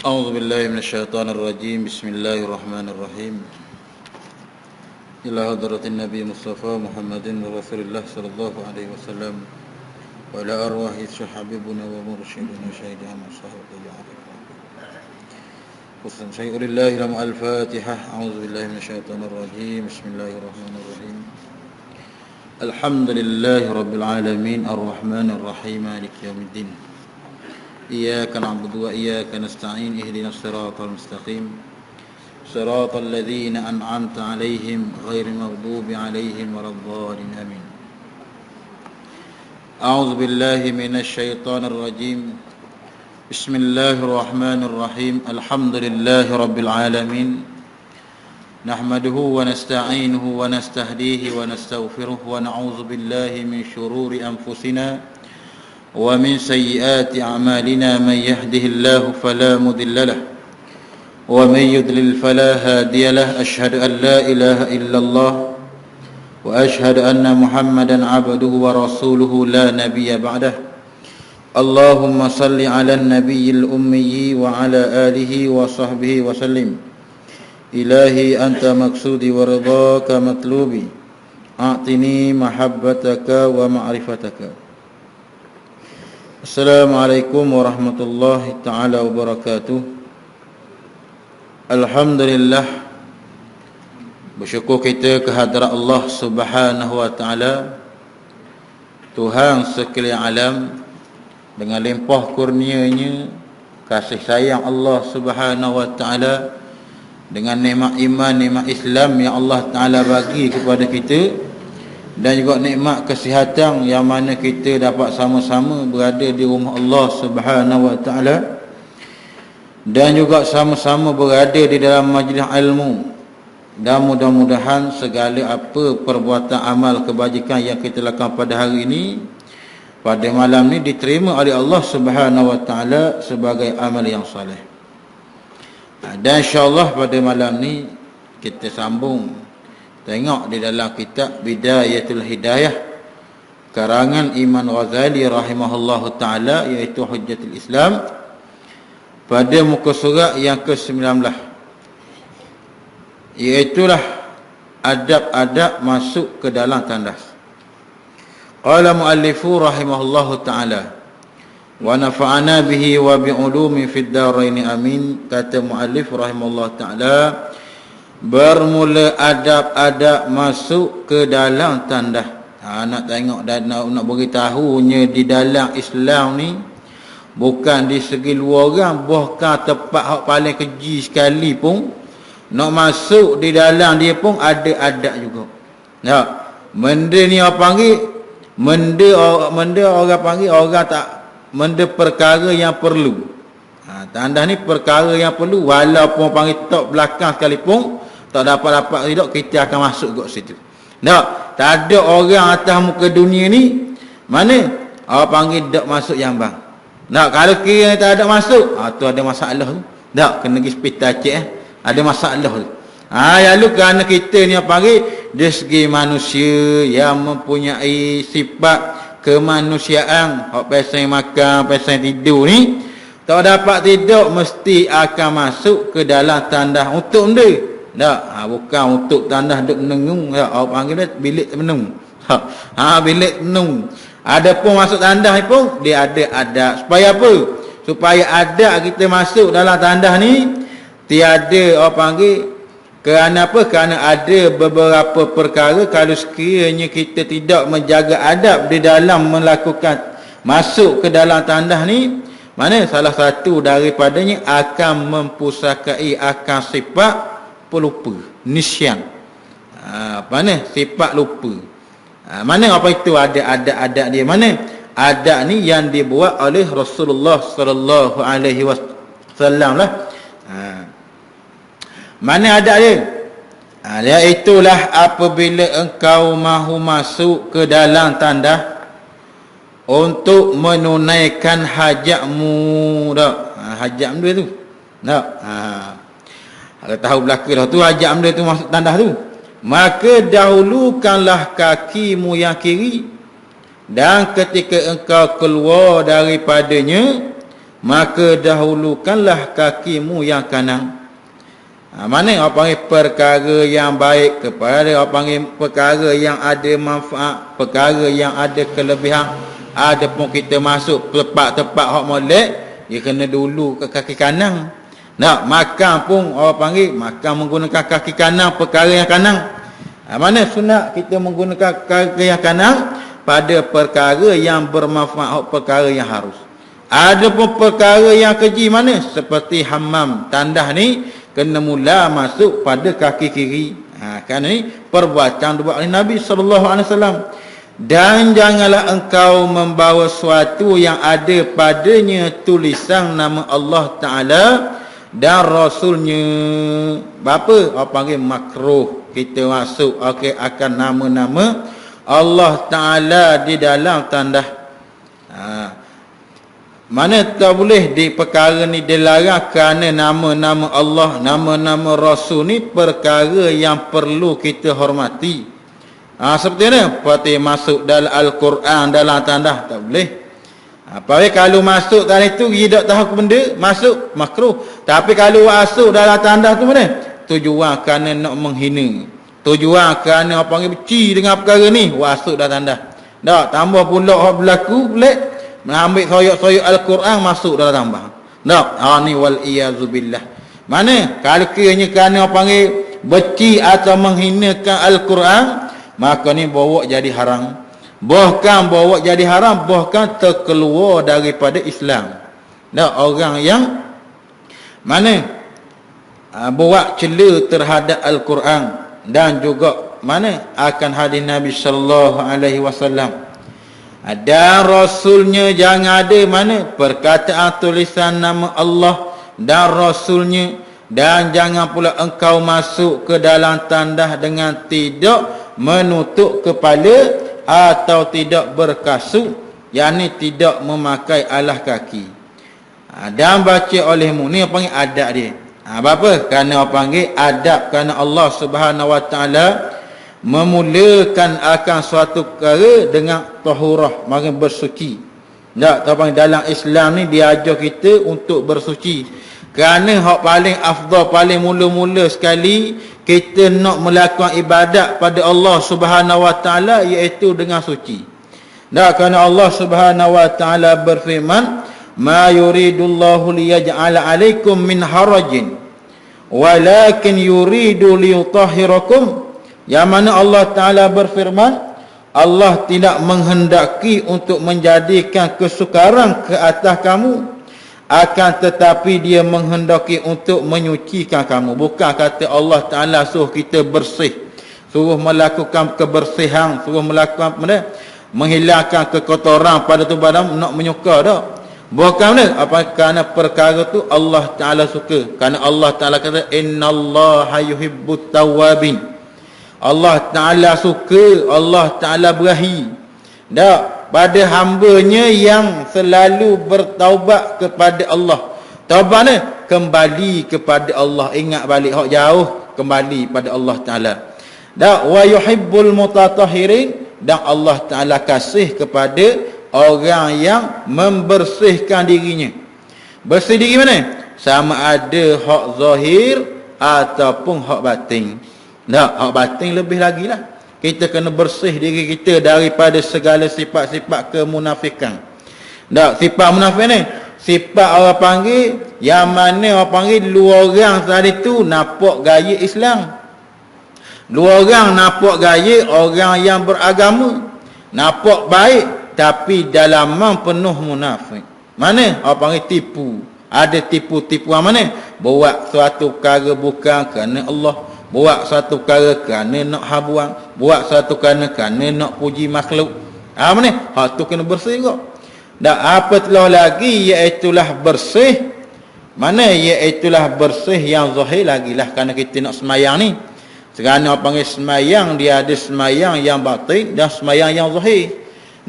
أعوذ بالله من الشيطان الرجيم. بسم الله الرحمن الرحيم. إلى حضرة النبي مصطفى محمد رسول الله صلى الله عليه وسلم وإلى أرواح حبيبنا ومرشدنا وشهيدنا وصحبه أجمعين. خصوصا شيء لله لما الفاتحة. أعوذ بالله من الشيطان الرجيم. بسم الله الرحمن الرحيم. الحمد لله رب العالمين الرحمن الرحيم مالك يوم الدين. إياك نعبد وإياك نستعين. اهدنا الصراط المستقيم صراط الذين أنعمت عليهم غير المغضوب عليهم ولا الضالين آمين. أعوذ بالله من الشيطان الرجيم. بسم الله الرحمن الرحيم. الحمد لله رب العالمين نحمده ونستعينه ونستهديه ونستغفره ونعوذ بالله من شرور أنفسنا ومن سيئات أعمالنا. من يهده الله فلا مضل له ومن يضلل فلا هادي له. أشهد أن لا إله إلا الله وأشهد أن محمدا عبده ورسوله لا نبي بعده. اللهم صل على النبي الأمي وعلى آله وصحبه وسلم. إلهي أنت مقصودي ورضاك مطلوبي أعطني محبتك ومعرفتك. Assalamualaikum warahmatullahi ta'ala wabarakatuh. Alhamdulillah, bersyukur kita kehadrat Allah subhanahu wa ta'ala, Tuhan sekalian alam. Dengan limpah kurnianya, kasih sayang Allah subhanahu wa ta'ala, dengan nikmat iman, nikmat Islam yang Allah ta'ala bagi kepada kita, dan juga nikmat kesihatan yang mana kita dapat sama-sama berada di rumah Allah subhanahu wa ta'ala, dan juga sama-sama berada di dalam majlis ilmu. Dan mudah-mudahan segala apa perbuatan amal kebajikan yang kita lakukan pada hari ini, pada malam ni, diterima oleh Allah subhanahu wa ta'ala sebagai amal yang saleh. Dan insyaAllah pada malam ni kita sambung tengok di dalam kitab Bidayatul Hidayah karangan Imam Ghazali rahimahullahu ta'ala, iaitu Hujjatul Islam, pada muka surat yang ke-19, iaitulah adab-adab masuk ke dalam tandas. Qala muallifu rahimahullahu ta'ala wa nafa'ana bihi wa bi'ulumi fid daraini amin. Kata muallif rahimahullahu ta'ala, bermula adab-adab masuk ke dalam tandas. Nak tengok dan nak beritahunya di dalam Islam ni, bukan di segi luar orang, bahkan tempat hak paling keji sekali pun, nak masuk di dalam dia pun ada adab juga. Ya, benda ni orang panggil benda orang panggil orang tak benda perkara yang perlu. Tandas ni perkara yang perlu, walaupun panggil tok belakang sekalipun, tak dapat tidak, kita akan masuk ke situ. Tak ada orang atas muka dunia ni mana orang panggil tak masuk jambang. Kalau kira tak ada masuk, tu ada masalah tu. Tak kena pergi hospital cek ada masalah tu. Lalu kerana kita ni apa panggil dari segi manusia yang mempunyai sifat kemanusiaan, hak pasal makan, pasal tidur ni, tak dapat tidur mesti akan masuk ke dalam tandas untuk benda. Bukan untuk tandas duk menengung. Orang panggil dia bilik menung. Bilik menung. Adapun masuk tandas ni pun dia ada adab. Supaya apa? Supaya adab kita masuk dalam tandas ni tiada orang panggil. Kerana apa? Kerana ada beberapa perkara kalau sekiranya kita tidak menjaga adab di dalam melakukan masuk ke dalam tandas ni, mana salah satu daripadanya akan mempusakai akan sifat pelupa, nisyan. Mana sifat lupa. Mana apa itu ada adab dia? Mana adab ni yang dibuat oleh Rasulullah sallallahu alaihi wasallam lah. Mana adab dia? Iaitulah apabila engkau mahu masuk ke dalam tandas untuk menunaikan hajatmu dah. Hajat dia tu. Tak. Kalau tahu belaka dah tu hajat benda tu masuk tandas tu, maka dahulukanlah kakimu yang kiri, dan ketika engkau keluar daripadanya maka dahulukanlah kakimu yang kanan. Mana orang panggil perkara yang baik kepada orang panggil perkara yang ada manfaat, perkara yang ada kelebihan. Ada pun kita masuk tempat-tempat hak molek, dia kena dulu ke kaki kanan. Nak makan pun orang panggil makan menggunakan kaki kanan, perkara yang kanan. Mana sunat kita menggunakan kaki yang kanan pada perkara yang bermanfaat, perkara yang harus. Ada pun perkara yang keji mana? Seperti hammam, tandah ni kena mula masuk pada kaki kiri. Kan ni perbuatan dua oleh Nabi SAW. Dan janganlah engkau membawa sesuatu yang ada padanya tulisan nama Allah Ta'ala dan Rasulnya. Apa? Apa panggil makruh kita masuk akan nama-nama Allah Ta'ala di dalam tandah. Mana tak boleh di perkara ni dilarang kerana nama-nama Allah, nama-nama Rasul ni perkara yang perlu kita hormati. Seperti mana? Seperti masuk dalam Al-Quran, dalam tandah, tak boleh. Apabila kalau masuk tadi tu dia tak tahu benda, masuk makruh. Tapi kalau masuk dalam tandah tu mana? Tujuan kerana nak menghina, tujuan kerana apa panggil benci dengan perkara ni, masuk dalam tandah. Tak tambah pula hak berlaku pelik, mengambil soyok-soyok Al-Quran masuk dalam tambah. Tak, ni wal iyazubillah. Mana? Kalau kiranya kerana apa panggil benci atau menghinakan Al-Quran, maka ni bawa jadi haram. Bahkan bawa jadi haram, bahkan terkeluar daripada Islam. Dah orang yang mana buat cela terhadap Al-Quran dan juga mana akan hadis Nabi sallallahu alaihi wasallam. Dan Rasulnya jangan ada mana perkataan tulisan nama Allah dan Rasulnya, dan jangan pula engkau masuk ke dalam tandah dengan tidak menutup kepala atau tidak berkasut, yakni tidak memakai alas kaki. Dan baca olehmu ni apa panggil adab dia. Apa? Kerana apa panggil adab, kerana Allah Subhanahu Wa Taala memulakan akan suatu perkara dengan tahurah, maksudnya bersuci. Tak, tahu dalam Islam ni dia ajar kita untuk bersuci. Kerana hak paling afdal, paling mula-mula sekali kita nak melakukan ibadat pada Allah Subhanahu Wa Taala iaitu dengan suci. Tak, kerana Allah Subhanahu Wa Taala berfirman, "Ma yuridullahu liyaj'ala 'alaikum min harajin, walakin yuridu liyutahhirakum." Yang mana Allah Ta'ala berfirman, Allah tidak menghendaki untuk menjadikan kesukaran ke atas kamu, akan tetapi dia menghendaki untuk menyucikan kamu. Bukan kata Allah Ta'ala suruh kita bersih, suruh melakukan kebersihan, suruh melakukan menghilangkan kekotoran pada tubuh badan, nak menyuka tak. Bukan mana? Apa? Kerana perkara tu Allah Ta'ala suka. Kerana Allah Ta'ala kata, innallaha yuhibbut tawwabin. Allah Ta'ala suka, Allah Ta'ala berahi tak pada hambanya yang selalu bertaubat kepada Allah. Taubat ni kembali kepada Allah, ingat balik hak jauh, kembali pada Allah Ta'ala. Tak, wa yuhibbul mutatahhirin, dan Allah Ta'ala kasih kepada orang yang membersihkan dirinya. Bersih diri mana? Sama ada hak zahir ataupun hak batin. Tak, hak batin lebih lagi lah. Kita kena bersih diri kita daripada segala sifat-sifat kemunafikan. Tak, sifat munafik ni sifat orang panggil yang mana orang panggil dua orang tadi tu nampak gaya Islam, dua orang nampak gaya orang yang beragama, nampak baik tapi dalaman penuh munafik. Mana orang panggil tipu. Ada tipu-tipuan mana? Buat suatu perkara bukan kerana Allah, buat satu perkara kerana nak habuan, buat satu kerana nak puji makhluk. Mana? Hak tu kena bersih juga. Dan apa telah lagi iaitulah bersih. Mana iaitulah bersih yang zahir lagi lah, kerana kita nak semayang ni. Kerana apa panggil semayang, dia ada semayang yang batin dan semayang yang zahir.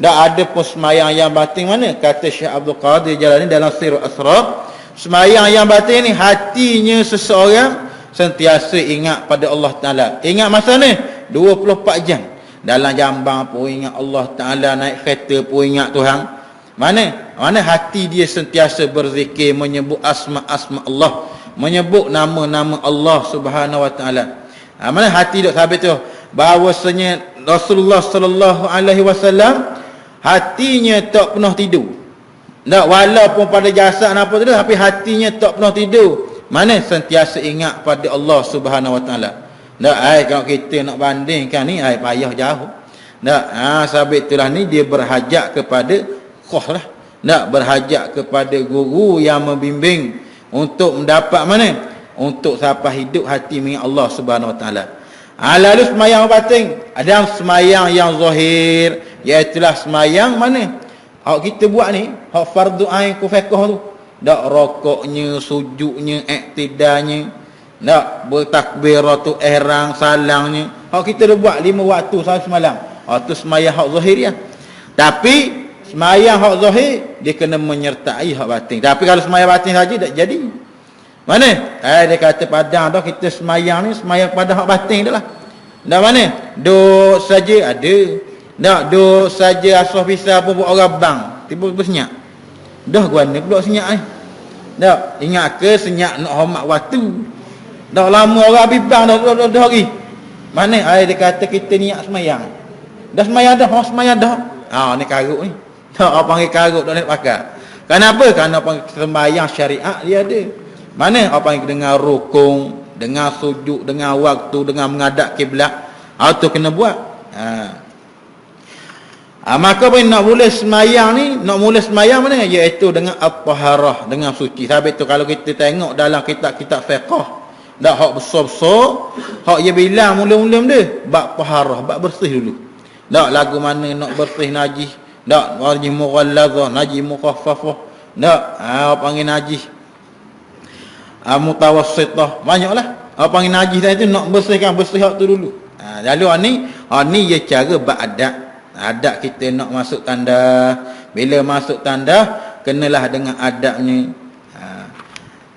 Dan ada pun semayang yang batin mana? Kata Syekh Abdul Qadir Jalani dalam Sirul Asrar, semayang yang batin ni hatinya seseorang sentiasa ingat pada Allah Ta'ala. Ingat masa ni 24 jam. Dalam jambang pun ingat Allah Ta'ala, naik kereta pun ingat Tuhan. Mana hati dia sentiasa berzikir, menyebut asma-asma Allah, menyebut nama-nama Allah Subhanahu wa taala. Mana hati dok sabit tu bahawasanya Rasulullah sallallahu alaihi wasallam hatinya tak pernah tidur. Tak, walaupun pada jasad apa tu tapi hatinya tak pernah tidur. Mana sentiasa ingat pada Allah Subhanahu wa taala. Tak, kalau kita nak bandingkan ni payah jauh. Tak, sabit itulah ni dia berhajat kepada lah. Tak, berhajat kepada guru yang membimbing untuk mendapat mana? Untuk sampai hidup hati mengingat Allah Subhanahu wa taala. Lalu semayang batin, ada semayang yang zahir, iaitu semayang mana? Hak kita buat ni, hak fardu ain kufiqah tu. Tak rokoknya, sujudnya, iktidalnya, tak bertakbiratul ihram, salangnya. Hak kita dah buat 5 waktu sehari semalam. Tu semayang hak zahir ya. Tapi semayang hak zahir dia kena menyertai hak batin. Tapi kalau semayang batin saja tak jadi. Mana? Dia kata padang dah kita semayang ni semayang pada hak batin dah lah. Dah mana? Duk saja ada. Tak duk saja asal bisa apa buat orang bang. Tiba-tiba senyap. Dah guana pula senyap ni. Tak ingat ke senyap nak hormat waktu. Dah lama orang bibang dah hari. Mana? Dia kata kita niat semayang. Dah semayang dah, semayang dah. Ni karut ni. Tak apa panggil karut dah nak pakai. Kenapa? Kerana sembahyang syariat dia ada. Mana apa yang dengan rukun, dengan sujud, dengan waktu, dengan menghadap kiblat, tu kena buat. Maka apa nak mula semayang ni, nak mula semayang mana? Iaitu dengan at-taharah, dengan suci. Sebab itu kalau kita tengok dalam kitab-kitab fiqh, dak hak besar-besar, hak dia bilang mula-mula dia bab taharah, bab bersih dulu. Dak lagu mana nak bersih najis, dak najis mughallazah, najis mukhaffafah, dak panggil najis mutawassitah, banyaklah apa panggil najis tadi tu nak bersihkan, bersih hak tu dulu. Lalu ni dia cara adab kita nak masuk tandas. Bila masuk tandas kenalah dengan adabnya.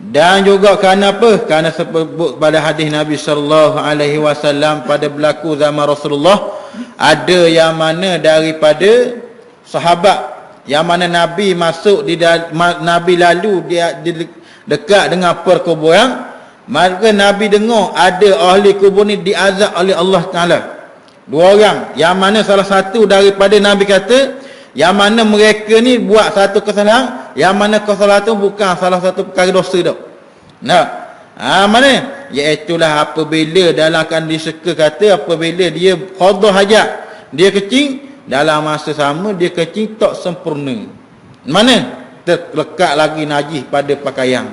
Dan juga kerana apa? Kerana sebut pada hadis Nabi sallallahu alaihi wasallam pada berlaku zaman Rasulullah, ada yang mana daripada sahabat yang mana Nabi masuk Nabi lalu dia dekat dengan perkuburan, maka Nabi dengar ada ahli kubur ni diazab oleh Allah Taala. 2 orang, yang mana salah satu daripada Nabi kata, yang mana mereka ni buat satu kesalahan, yang mana kesalahan tu bukan salah satu perkara dosa dah. Mana? Iaitulah apabila dalam kandis seka kata apabila dia qada hajat, dia kecing dalam masa sama dia kecing tak sempurna. Mana? Terlekat lagi najis pada pakaian.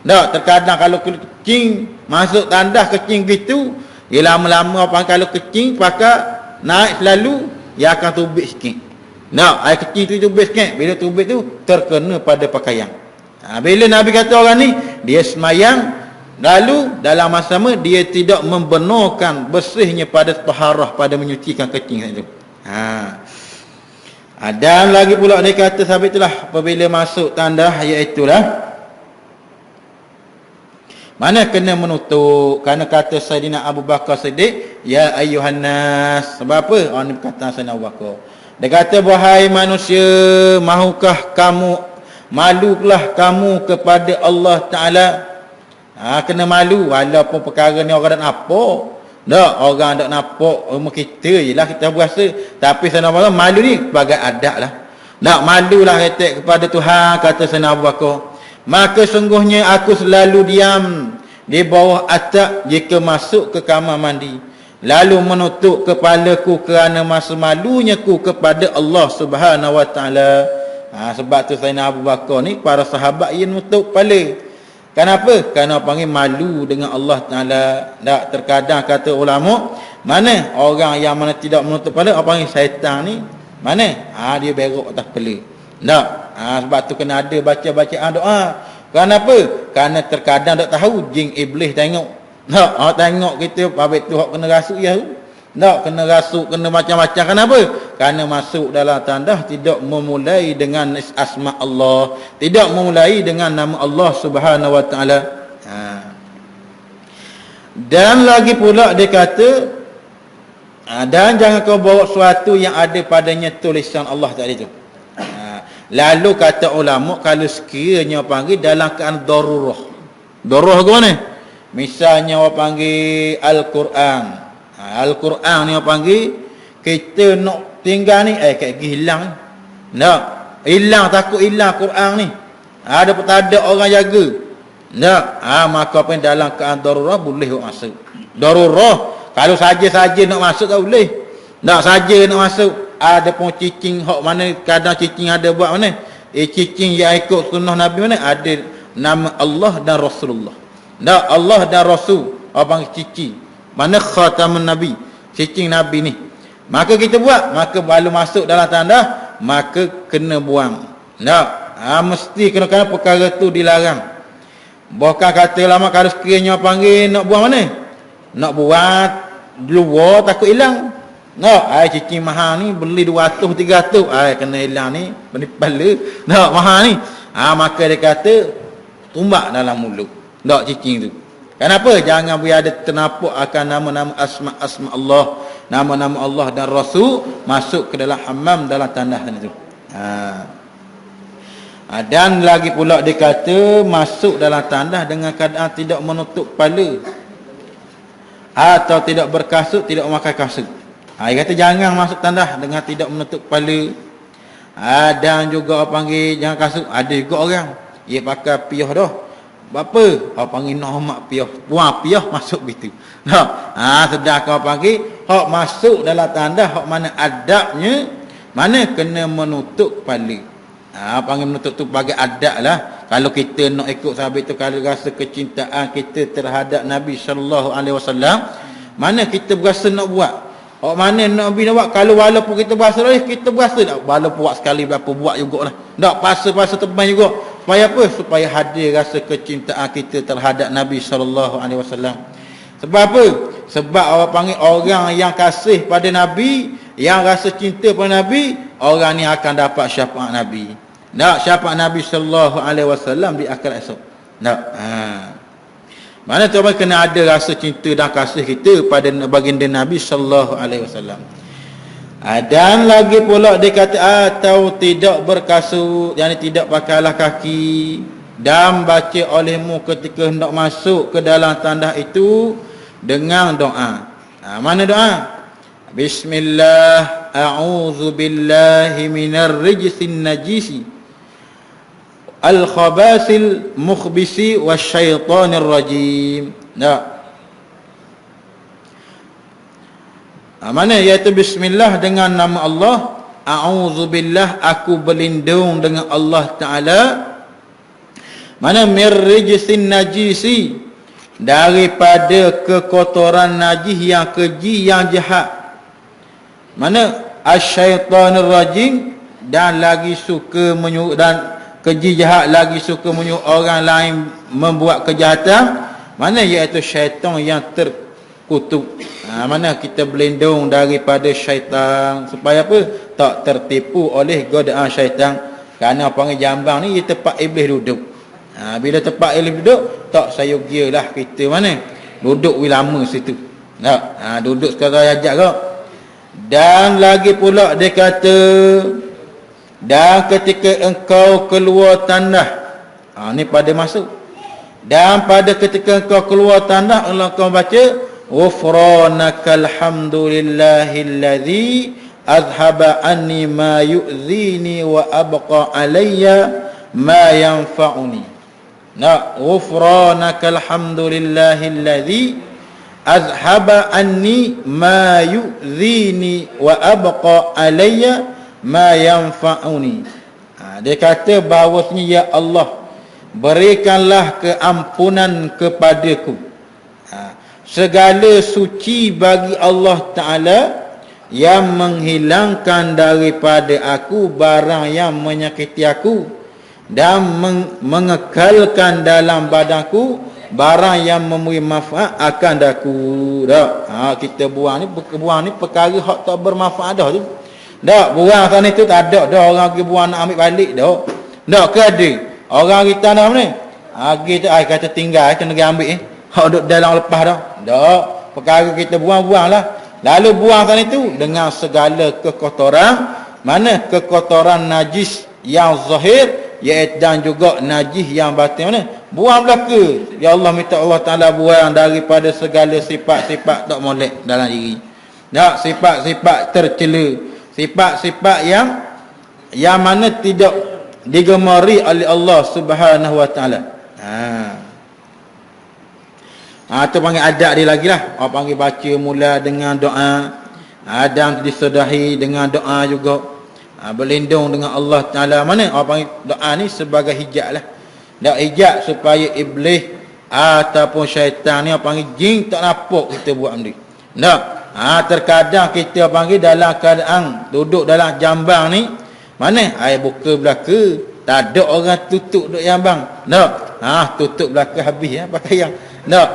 Tak, terkadang kalau kecing masuk tandas kecing gitu, dia lama-lama apa kalau kecing pakai naik selalu, dia akan tubik sikit. Tak, air kecing tu tubik sikit, bila tubik tu terkena pada pakaian. Bila Nabi kata orang ni dia semayang, lalu dalam masa sama dia tidak membenarkan bersihnya pada taharah, pada menyucikan kecing itu. Dan lagi pula dia kata sahabat itulah apabila masuk tandas, iaitulah mana kena menutup. Kerana kata Sayyidina Abu Bakar Siddiq, ya ayyuhan nas. Sebab apa? Orang ni berkata Sayyidina Abu Bakar, dia kata wahai manusia, mahukah kamu, malulah kamu kepada Allah Ta'ala. Kena malu walaupun perkara ni orang tak nampak. Tak, orang tak nampak, rumah kita je lah kita berasa. Tapi Sayyidina Abu Bakar malu ni sebagai adab lah. Tak, malulah kata kepada Tuhan, kata Sayyidina Abu Bakar. Maka sungguhnya aku selalu diam di bawah atap jika masuk ke kamar mandi, lalu menutup kepalaku kerana masa malunya ku kepada Allah Subhanahu wa taala. Sebab tu Sayyidina Abu Bakar ni para sahabat ia menutup kepala. Kenapa? Kerana panggil malu dengan Allah Taala. Tak, terkadang kata ulama, mana orang yang mana tidak menutup kepala, apa panggil syaitan ni, mana dia berok atas kepala. Tak, sebab tu kena ada baca-bacaan doa. Kenapa? Kerana terkadang tak tahu jin iblis tengok. Tak, tengok kita habis tu hak kena rasuk ya. Tak, kena rasuk, kena macam-macam. Kenapa? Kerana masuk dalam tandas tidak memulai dengan asma Allah, tidak memulai dengan nama Allah Subhanahu wa taala. Dan lagi pula dia kata, dan jangan kau bawa sesuatu yang ada padanya tulisan Allah tadi tu. Lalu kata ulama, kalau sekiranya panggil dalam keadaan darurah. Darurah ke mana? Misalnya orang panggil Al-Quran. Al-Quran ni orang panggil, kita nak tinggal ni, kayak hilang ni. Tak. Hilang, takut hilang Quran ni. Ada pun tak ada orang jaga. Tak. Maka apa yang dalam keadaan darurah, boleh masuk. Darurah. Kalau saja-saja nak masuk tak boleh. Tak saja nak masuk. Ada pun cicing hak mana, kadang cicing ada buat mana? Cicing yang ikut sunnah Nabi mana? Ada nama Allah dan Rasulullah. Tak, Allah dan Rasul. Orang panggil cicing. Mana khatamun Nabi? Cicing Nabi ni. Maka kita buat. Maka baru masuk dalam tandas, maka kena buang. Tak. Mesti kena perkara tu dilarang. Bukan kata lama kalau sekiranya panggil nak buang mana? Nak buat luar takut hilang. No, cicing mahal ni beli 200 300, kena hilang ni, beli kepala. No, mahal ni. Maka dia kata tumbak dalam mulut. Tak cicing tu. Kenapa? Jangan biar ada ternapuk akan nama-nama asma Allah, nama-nama Allah dan Rasul masuk ke dalam hammam dalam tandas itu. Dan lagi pula dia kata masuk dalam tandas dengan keadaan tidak menutup kepala atau tidak berkasut, tidak memakai kasut. Dia kata jangan masuk tandas dengan tidak menutup kepala. Dan juga orang panggil jangan kasut. Ada juga orang dia pakai piyah dah. Apa? Orang panggil normat piyah. Buang piyah masuk begitu. Sedangkan orang panggil hak masuk dalam tandas hak mana adabnya, mana kena menutup kepala. Panggil menutup tu bagi adab lah. Kalau kita nak ikut sahabat tu, kalau rasa kecintaan kita terhadap Nabi sallallahu alaihi wasallam, mana kita berasa nak buat. Mana Nabi nak buat, kalau walaupun kita berasa kita berasa tak, walaupun buat sekali berapa buat jugalah. Tak pasal terbang juga. Supaya apa? Supaya hadir rasa kecintaan kita terhadap Nabi sallallahu alaihi wasallam. Sebab apa? Sebab orang panggil orang yang kasih pada Nabi, yang rasa cinta pada Nabi, orang ni akan dapat syafaat Nabi. Tak, syafaat Nabi sallallahu alaihi wasallam di akhirat esok. Tak. Mana tu kena ada rasa cinta dan kasih kita pada baginda Nabi sallallahu alaihi wasallam. Dan lagi pula dia kata atau tidak berkasut, yakni tidak pakai alas kaki, dan baca olehmu ketika hendak masuk ke dalam tandas itu dengan doa. Mana doa? Bismillah, a'udzu billahi minar rijsin najisi al-khabasil mukhbisi wasyaitanir rajim. Mana iaitu bismillah dengan nama Allah, a'udzubillah aku berlindung dengan Allah Taala, mana mirrijsin najisi daripada kekotoran najis yang keji yang jahat, mana asyaitanir rajim dan lagi suka menyuruh, dan keji jahat lagi suka menyuruh orang lain membuat kejahatan, mana iaitu syaitan yang terkutuk. Mana kita berlindung daripada syaitan supaya apa? Tak tertipu oleh godaan syaitan. Kerana panggil jambang ni dia tempat iblis duduk. Bila tempat iblis duduk, tak sayogialah kita mana duduk lama situ. Tak, duduk sekarang ajak kau. Dan lagi pula dia kata, dan ketika engkau keluar tandas, ni pada masuk, dan pada ketika engkau keluar tandas, engkau baca ghufranakal hamdulillahilladzi azhaba anni ma yu'zini wa abqa alayya ma yanfa'uni. Ghufranakal hamdulillahilladzi azhaba anni ma yu'zini wa abqa alayya ma yanfa'uni. Dia kata bahawasanya ya Allah, berikanlah keampunan kepadaku. Segala suci bagi Allah Ta'ala yang menghilangkan daripada aku barang yang menyakiti aku, dan mengekalkan dalam badanku barang yang memberi manfaat akan daku. Kita buang ni perkara hak tak bermanfaat dah tu. Tak, buang sana itu tak ada dah orang pergi buang nak ambil balik dah. Tak ke ada. Orang kita dah mana? Kita kata tinggal kena pergi ambil hak duduk dalam lepas dah. Tak, perkara kita buang-buanglah. Lalu buang sana itu dengan segala kekotoran, mana kekotoran najis yang zahir, iaitu dan juga najis yang batin. Mana? Buang belaka. Ya Allah, minta Allah Ta'ala buang daripada segala sifat-sifat tak molek dalam diri. Tak, sifat-sifat tercela, sifat-sifat yang mana tidak digemari oleh Allah Subhanahu wa Ta'ala. Tu panggil adab dia lagi lah. Orang panggil baca mula dengan doa, ada disedahi dengan doa juga, berlindung dengan Allah Ta'ala. Mana orang panggil doa ni sebagai hijab lah. Tak hijab supaya iblis ataupun syaitan ni, orang panggil jin, tak nampak kita buat benda. Tak. Terkadang kita panggil dalam keadaan duduk dalam jambang ni, mana air buka belaka, tak ada orang tutup duk jambang. Tak. Tutup belaka habis ya pakaian. Tak.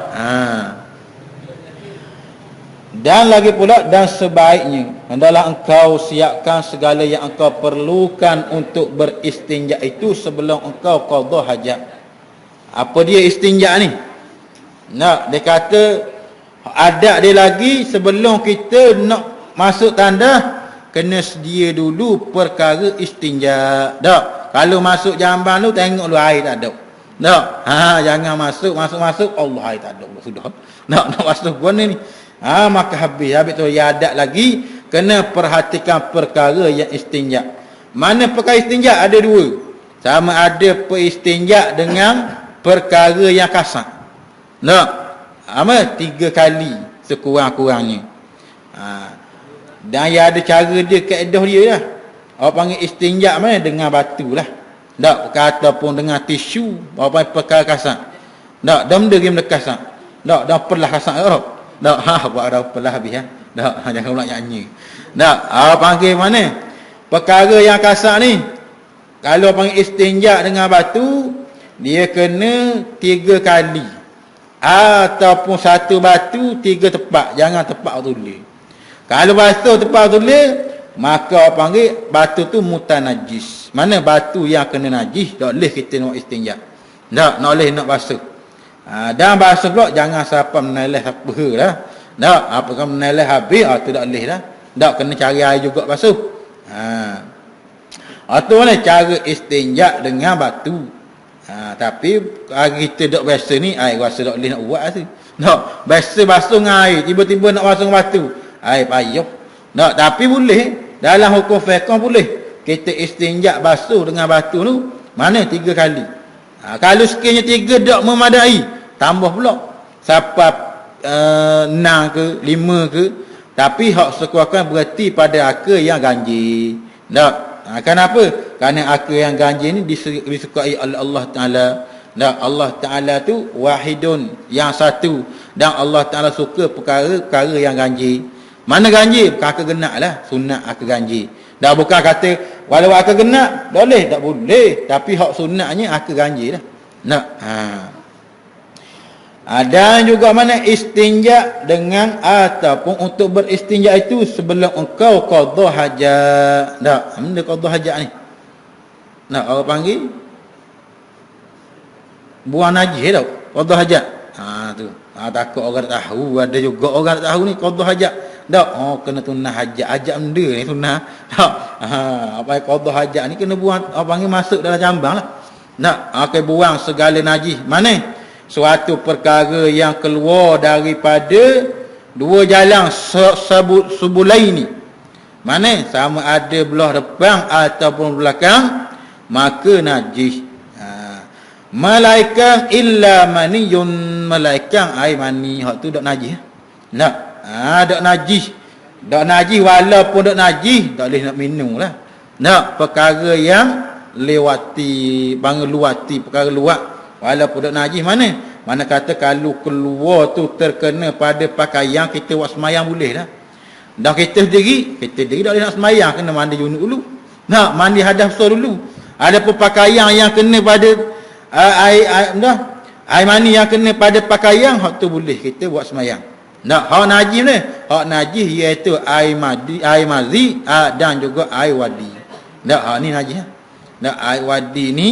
Dan lagi pula, dan sebaiknya hendaklah engkau siapkan segala yang engkau perlukan untuk beristinja itu sebelum engkau qada hajat. Apa dia istinja ni? Dia kata adab dia lagi, sebelum kita nak masuk tandas, kena sedia dulu perkara istinja. Tak. Kalau masuk jambang tu tengok lu air tak ada. Tak. Jangan masuk Allah air tak ada. Sudah. Nak masuk pun ni. Maka habis tu ya adab lagi, kena perhatikan perkara yang istinja. Mana perkara istinja? Ada dua. Sama ada peristinja dengan perkara yang kasar. Ama 3 kali sekurang-kurangnya. Dan ya ada cara dia, kaedah dia lah. Orang panggil istinja mana? Dengan batu lah. Tak, ataupun dengan tisu. Orang panggil perkara kasar. Tak, dah benda game kasar. Tak, dah perlah kasar tak? Tak, buat dah perlah habis ya. Tak, jangan pula nyanyi. Tak, orang panggil mana? Perkara yang kasar ni, kalau orang panggil istinja dengan batu, dia kena 3 kali. Ataupun 1 batu 3 tepak. Jangan tepak tulis. Kalau batu tepak tulis, maka orang panggil batu tu mutanajis. Mana batu yang kena najis, tak boleh kita nak istinja. Tak boleh nak basuh. Dan basuh pula jangan siapa meneleh apa lah. Tak, apakah meneleh habis, tu tak boleh dah. Tak, kena cari air juga basuh. Itu mana cara istinja dengan batu. Tapi kita dok biasa ni, air rasa tak boleh nak buat tu. Tak, biasa basuh dengan air, tiba-tiba nak basuh dengan batu, air payah. Tak, tapi boleh dalam hukum fiqh boleh kita istinja basuh dengan batu tu mana 3 kali. Kalau sekiranya 3 tak memadai, tambah pula siapa 6 ke 5 ke, tapi hak sekurang-kurang berarti pada akal yang ganjil. Tak. Kenapa? Kerana akal yang ganjil ni disukai oleh Allah Ta'ala. Dan Allah Ta'ala tu wahidun, yang satu. Dan Allah Ta'ala suka perkara yang ganjil. Mana ganjil? Bukan akal genak lah. Sunat akal ganjil. Dan bukan kata walau akal genak boleh, tak boleh. Tapi hak sunatnya akal ganjil lah. Nak. Dan juga mana istinja dengan ataupun untuk beristinja itu sebelum engkau qada hajat. Tak, benda qada hajat ni. Nak orang panggil buang najis tau, qada hajat. Tu. Takut orang tak tahu, ada juga orang tak tahu ni qada hajat. Tak, kena tunah hajat. Hajat benda ni tunah. Tak. Apa qada hajat ni kena buang, orang panggil masuk dalam jambang lah. Nak, buang segala najis. Mana? Suatu perkara yang keluar daripada 2 jalan subulai ni. Mana? Sama ada belah depan ataupun belakang, maka najis. Malaikan illa maniyun, malaikan air mani, hak tu dak najis. Nak. Dak najis. Dak najis walaupun dak najis, tak boleh nak minum lah. Nak, perkara yang lewati, luati, perkara luat walaupun dak najis. Mana kata kalau keluar tu terkena pada pakaian, kita buat semayang boleh dah. Dan kita sendiri tak boleh nak semayang, kena mandi junub dulu. Nak mandi hadas besar dulu. Ada pun pakaian yang kena pada air mani yang kena pada pakaian, hak tu boleh kita buat semayang. Nak, hak najis ni, hak najis iaitu air mazi dan juga air wadi. Nak, hak ni najis. Nak, air wadi ni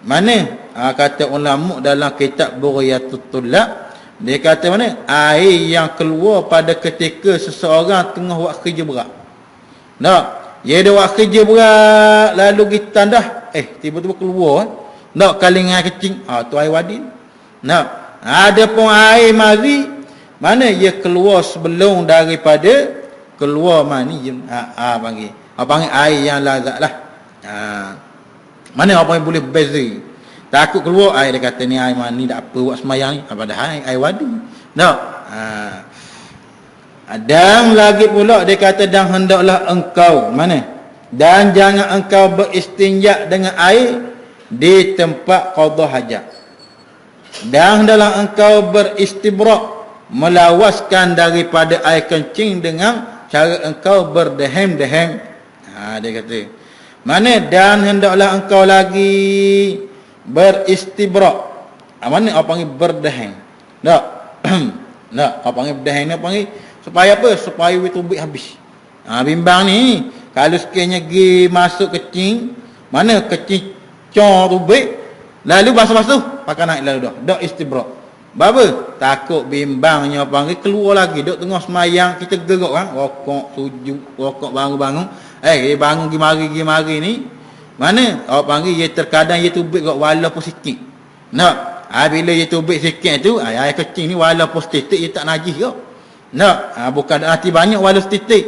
mana? Kata ulama dalam kitab Bughayatul Tullab, dia kata mana? Air yang keluar pada ketika seseorang tengah buat kerja berat. Tak, Dia ada buat kerja berat, lalu pergi tandas, tiba-tiba keluar, nak kalingan kecing, tu air wadi. Nak, ada pun air mari, mana ia keluar sebelum daripada keluar mani, panggil. Panggil air yang lazat lah. Mana orang boleh beza. Takut keluar air, dia kata ni air mani, tak apa buat semayang ni. Padahal air wadi. Nak, dan lagi pula dia kata, dan hendaklah engkau mana? Dan jangan engkau beristinja dengan air di tempat qada hajat. Dan hendaklah engkau beristibrak, melawaskan daripada air kencing dengan cara engkau berdehem-dehem. Dia kata, mana dan hendaklah engkau lagi beristibrak. Mana apa panggil berdehem? Tak. Tak, apa panggil berdehem ni panggil supaya apa? Supaya tubik habis. Bimbang ni, kalau sekiranya pergi masuk kecing, mana kecing cor tubik, lalu basuh-basuh, pakai naik lalu dah. Dak istibrak. Bapa? Takut bimbangnya panggil keluar lagi. Duk tengah semayang, kita gerak kan? Rokok, sujud, rokok bangun-bangun. Bangun gimari ni. Mana? Orang panggil, dia terkadang dia tubik kat walaupun sikit. Nak? Bila dia tubik sikit tu, air kecing ni walaupun setitik, dia tak najis ke? Nak, bukan hati banyak walau setitik.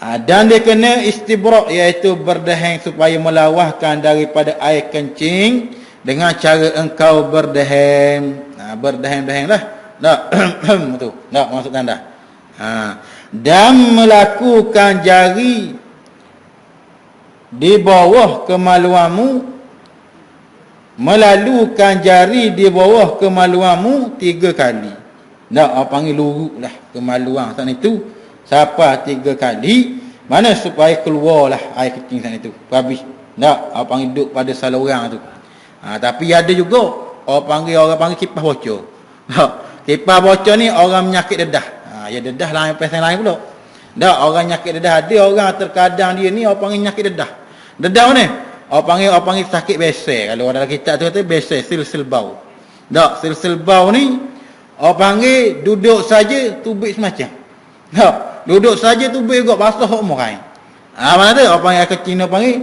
Dan dia kena istibrak, iaitu berdehem supaya melawahkan daripada air kencing dengan cara engkau berdehem. Berdehem-dehem lah. Nak, tu. Nak masuk tanda. Dan melakukan jari di bawah kemaluanmu, melalukan jari di bawah kemaluanmu 3 kali. Nak, apa panggil luruk lah kemaluan sana itu. Siapa 3 kali, mana supaya keluarlah air kecing sana itu. Habis. Nak, apa panggil duduk pada saluran tu. Tapi ada juga orang panggil kipas bocor. Kipas bocor ni orang menyakit dedah. Ya dedah lah yang pasal lain pula. Tak, orang nyakit dedah ada, orang terkadang dia ni orang panggil nyakit dedah. Dedah mana? Orang panggil sakit besar. Kalau dalam kitab tu kata besar, silsil bau. Tak, silsil bau ni orang panggil duduk saja tubik semacam. Tak, duduk saja tubik juga basah hok murai. Mana tu? Orang panggil kecil ni panggil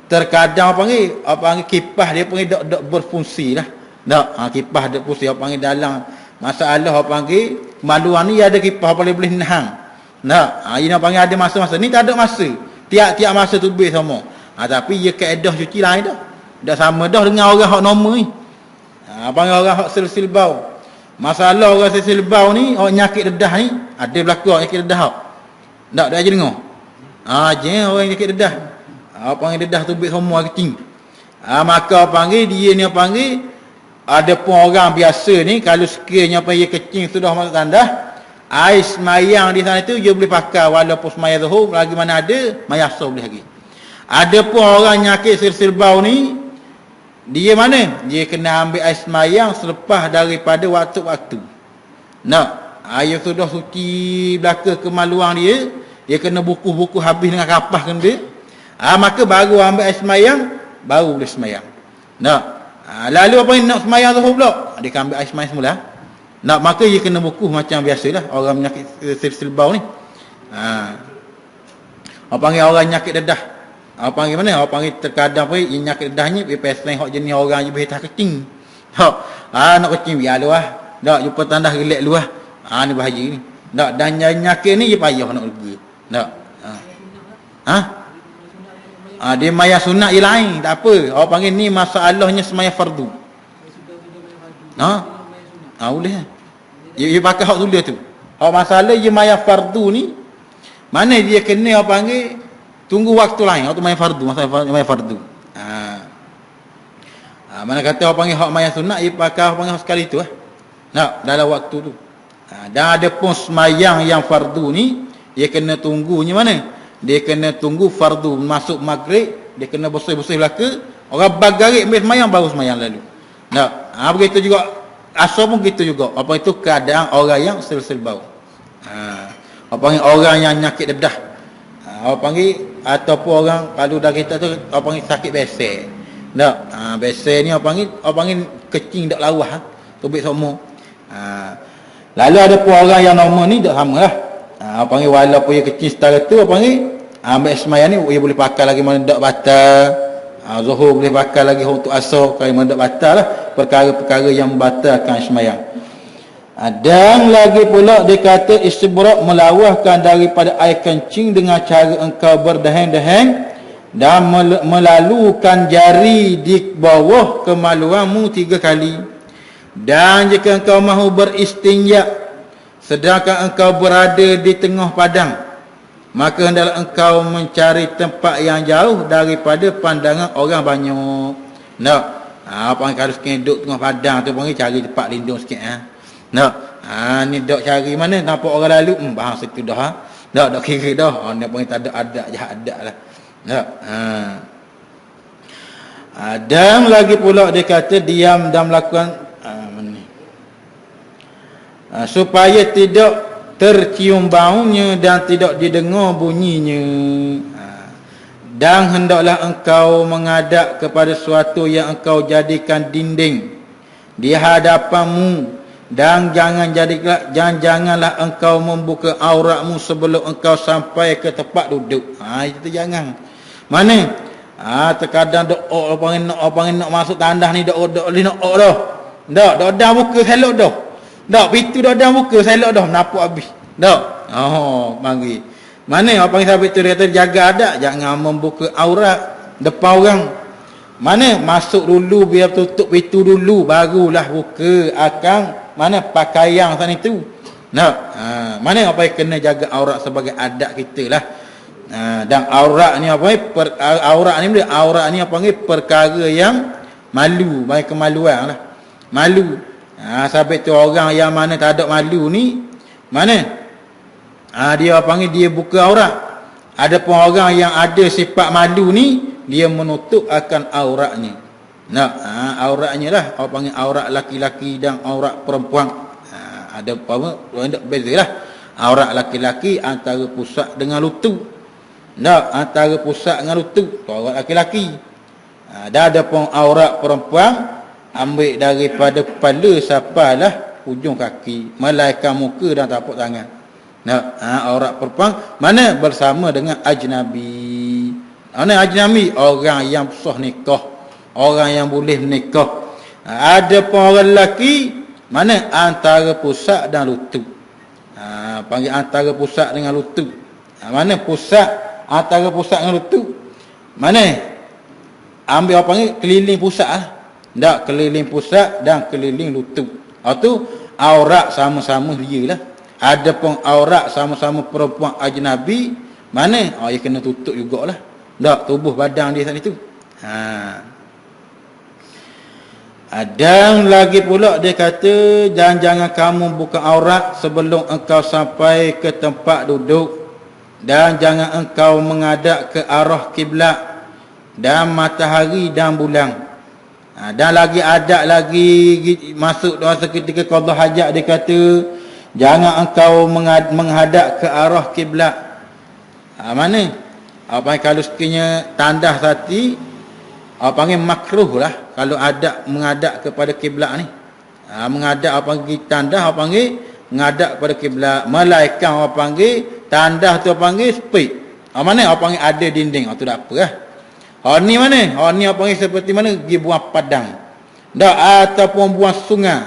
terkadang orang panggil kipas dia panggil tak berfungsi lah. Tak, kipas tak berfungsi. Orang panggil dalam masalah orang panggil kemaluan ni ada kipas boleh nahang. Tak, ini orang panggil ada masa-masa. Ni tak ada masa. Tiap-tiap masa tubik sama. Tapi dia kaedah cuci lain dah. Dah sama dah dengan orang hak normal ni. Panggil orang hak silsil bau. Masalah orang silsil bau ni, orang nyakit dedah ni, ada berlaku orang nyakit dedah hak. Tak ada aja dengar. Je orang nyakit dedah. Panggil dedah tubik semua kecing. Maka panggil dia ni panggil ada pun orang biasa ni kalau sekiranya dia kecing sudah masuk tandas, air semayang di sana tu dia boleh pakai walaupun semayang zuhur, lagi mana ada mayasah boleh lagi. Ada pun orang nyakit silsil bau ni, dia mana? Dia kena ambil air semayang selepas daripada waktu-waktu. Nak, air sudah suci belaka kemaluan dia kena buku-buku habis dengan kapas kena dia. Maka baru ambil air semayang, baru boleh semayang. Nak, lalu apa yang nak semayang zuhur pula? Dia akan ambil air semayang semula. Nak, maka dia kena buku macam biasalah orang menyakit silsil bau ni. Apa panggil orang nyakit dedah. Apa panggil mana? Apa panggil terkadang apa yang nyakit dedahnya dia pasal hok jenis orang je berhitah kecing. Nak kecing biar lu lah. Tak jumpa tanda relak lu lah. Ni bahaya ni. Tak, dan nyakit ni dia payah nak pergi. Tak. Dia maya sunat je lain, tak apa. Orang panggil ni masalahnya semaya fardu. Boleh. Dia pakai hak sudah tu. Masalah dia maya fardu ni, mana dia kena orang panggil tunggu waktu lain, waktu maya fardu, masa maya fardu. Mana kata orang panggil hak maya sunat, dia pakai orang panggil hak sekali tu lah. Nak, dalam waktu tu. Dan ada pun semayang yang fardu ni, dia kena tunggunya mana? Dia kena tunggu fardu masuk maghrib, dia kena bersih-bersih belaka, orang bagarik ambil semayang, baru semayang lalu. Nak, begitu juga, asal pun begitu juga. Apa itu keadaan orang yang silsil bau. Apa panggil orang yang nyakit dedah. Apa panggil, ataupun orang, kalau dah kita tu, apa panggil sakit besar. Tak, besar ni apa panggil kecing tak lawah, tubik semua. Lalu ada pun orang yang normal ni tak sama lah. Panggil walaupun ia kecil setara tu, panggil ambil sembahyang ni ia boleh pakai lagi mana dak batal. Zuhur boleh pakai lagi untuk asar kalau mana dak batal lah, perkara-perkara yang membatalkan sembahyang. Dan lagi pula dia kata istibrak melawahkan daripada air kencing dengan cara engkau berdahang-dahang dan melalukan jari di bawah kemaluanmu 3 kali. Dan jika engkau mahu beristinja sedangkan engkau berada di tengah padang, maka hendaklah engkau mencari tempat yang jauh daripada pandangan orang banyak. Nak, kalau sekian duduk tengah padang tu panggil cari tempat lindung sikit. Nak, ni dok cari mana nampak orang lalu, bahang situ dah. Dok kira dah. Ni panggil tak ada adat, jahat adat lah. Nak, dan lagi pula dia kata diam dan melakukan supaya tidak tercium baunya dan tidak didengar bunyinya. Dan hendaklah engkau menghadap kepada sesuatu yang engkau jadikan dinding di hadapanmu, dan janganlah engkau membuka auratmu sebelum engkau sampai ke tempat duduk. Itu jangan. Mana? Terkadang doa orang nak masuk tandas ni doa dah. Dah buka selok dah. Dak pintu dah buka, selok dah nampak habis. Dak. Panggil. Mana apa yang sahabat tu dia kata jaga adab, jangan membuka aurat depan orang. Mana masuk dulu biar tutup pintu dulu barulah buka akan mana pakaian sana itu. Nak. Mana apa yang kena jaga aurat sebagai adab kita lah. Dan aurat ni apa aurat ni apa panggil perkara yang malu, baik kemaluan lah. Malu. Sampai tu orang yang mana tak ada malu ni, mana? Dia panggil dia buka aurat. Adapun orang yang ada sifat malu ni, dia menutup akan auratnya. Nah, auratnya lah. Orang panggil aurat laki-laki dan aurat perempuan. Ada apa? Tidak beza lah. Aurat laki-laki antara pusat dengan lutut. Nah, antara pusat dengan lutut. Aurat laki-laki. Dan ada pun aurat perempuan, ambil daripada kepala sampailah ujung kaki, melainkan muka dan tapak tangan. Nah, aurat perempuan mana bersama dengan ajnabi. Mana ajnabi? Orang yang sah nikah, orang yang boleh menikah. Ada pun orang lelaki mana antara pusat dan lutut. Panggil antara pusat dengan lutut. Mana pusat antara pusat dengan lutut? Mana? Ambil apa panggil keliling pusat lah. Tak, keliling pusat dan keliling lutut. Itu aurat sama-sama dia lah. Ada pun aurat sama-sama perempuan ajnabi, mana? Dia kena tutup jugalah. Tak, tubuh badan dia sana itu. Dan lagi pula dia kata, jangan kamu buka aurat sebelum engkau sampai ke tempat duduk, dan jangan engkau menghadap ke arah kiblat dan matahari dan bulan. Dan lagi adab lagi masuk masa ketika qada hajat dia kata jangan engkau menghadap ke arah kiblat. Mana? Apa kalau sekiranya tandas hati, panggil makruh lah kalau adab menghadap kepada kiblat ni. Menghadap apa panggil tandas, apa panggil menghadap kepada kiblat. Melainkan apa panggil tandas tu panggil spik. Mana? Apa panggil ada dinding. Tu tak apa lah. Ni mana? Ni apa panggil seperti mana? Pergi buang padang. Tak, ataupun buang sungai.